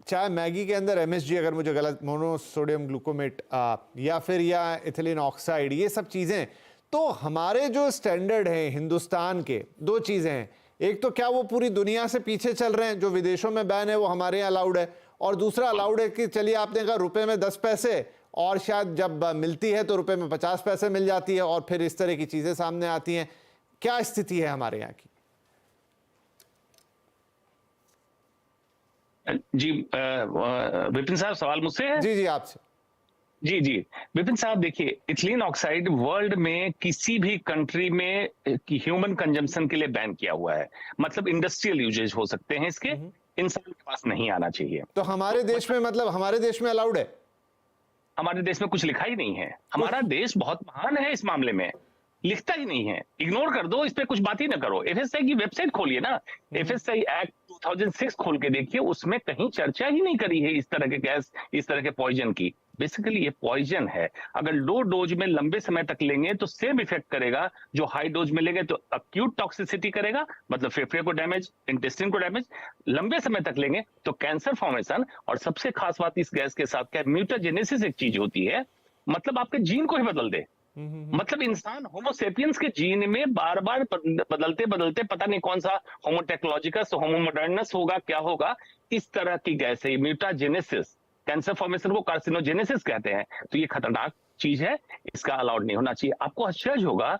चाहे मैगी के अंदर एमएसजी, अगर मुझे गलत, मोनोसोडियम ग्लूकोमेट, या फिर या इथिलीन ऑक्साइड, ये सब चीज़ें, तो हमारे जो स्टैंडर्ड हैं हिंदुस्तान के, दो चीज़ें हैं। एक तो क्या वो पूरी दुनिया से पीछे चल रहे हैं, जो विदेशों में बैन है वो हमारे यहाँ अलाउड है, और दूसरा अलाउड है कि चलिए आपने कहा रुपए में 10 पैसे, और शायद जब मिलती है तो रुपए में 50 पैसे मिल जाती है, और फिर इस तरह की चीज़ें सामने आती हैं। क्या स्थिति है हमारे यहाँ की? जी विपिन साहब, सवाल मुझसे है? जी जी, आपसे। जी जी विपिन साहब, देखिए, इथिलीन ऑक्साइड वर्ल्ड में किसी भी कंट्री में ह्यूमन कंजम्पशन के लिए बैन किया हुआ है। मतलब इंडस्ट्रियल यूजेज हो सकते हैं इसके, इंसान के पास नहीं आना चाहिए। तो हमारे देश में, मतलब हमारे देश में अलाउड है? हमारे देश में कुछ लिखा ही नहीं है। हमारा देश बहुत महान है इस मामले में, लिखता ही नहीं है। इग्नोर कर दो, इस पे कुछ बात ही ना करो। एफएसआई की वेबसाइट खोलिए ना, एफएसआई एक्ट 2006 खोल के देखिए, उसमें कहीं चर्चा ही नहीं करी है इस तरह के गैस, इस तरह के पॉइजन की। बेसिकली ये पॉइजन है। अगर लो डोज में लंबे समय तक लेंगे तो सेम इफेक्ट करेगा जो हाई डोज में लेंगे तो अक्यूट टॉक्सिसिटी करेगा, मतलब फेफड़े को डैमेज, इंटेस्टाइन को डैमेज। लंबे समय तक लेंगे तो कैंसर फॉर्मेशन, और सबसे खास बात इस गैस के साथ क्या, म्यूटाजेनेसिस एक चीज होती है, मतलब आपके जीन को ही बदल दे। मतलब इंसान होमोसेपियंस के जीन में बार बार बदलते बदलते, पता नहीं कौन सा होमोटेक्नोलॉजिकस, होमोमोडर्नस होगा, क्या होगा, इस तरह की गैस है म्यूटाजेनेसिस। कैंसर फॉर्मेशन को कार्सिनोजेनेसिस कहते हैं। तो ये खतरनाक चीज है, इसका अलाउड नहीं होना चाहिए। आपको आश्चर्य होगा,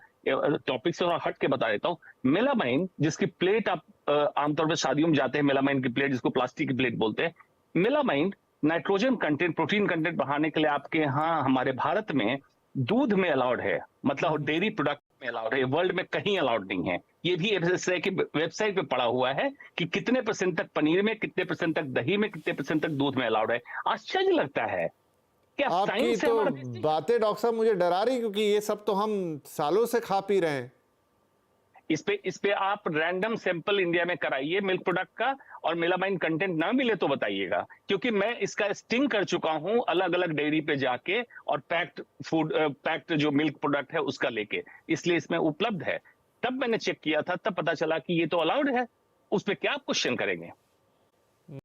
टॉपिक से थोड़ा हट के बता देता हूँ, मेलामाइन जिसकी प्लेट आप आमतौर पर शादियों में जाते हैं, मेलामाइन की प्लेट जिसको प्लास्टिक की प्लेट बोलते हैं, melamine nitrogen content, protein content बढ़ाने के लिए आपके यहाँ हमारे भारत में दूध में अलाउड है, मतलब डेयरी प्रोडक्ट में अलाउड है, वर्ल्ड में कहीं अलाउड नहीं है। ये भी एफएसएसआई की वेबसाइट पे पड़ा हुआ है कि कितने % तक पनीर में, कितने % तक दही में, कितने % तक दूध में अलाउड है। आश्चर्य लगता है। क्या आपकी साइंस है तो हमारा देश? बातें डॉक्टर साहब मुझे डरा रही, क्योंकि ये सब तो हम सालों से खा पी रहे हैं। इस पे आप रैंडम सैंपल इंडिया में कराइए मिल्क प्रोडक्ट का, और मेलामाइन कंटेंट ना मिले तो बताइएगा, क्योंकि मैं इसका स्टिंग कर चुका हूं अलग अलग डेयरी पे जाके, और पैक्ड फूड, पैक्ड जो मिल्क प्रोडक्ट है उसका लेके, इसलिए इसमें उपलब्ध है। तब मैंने चेक किया था, तब पता चला कि ये तो अलाउड है। उस पर क्या आप क्वेश्चन करेंगे?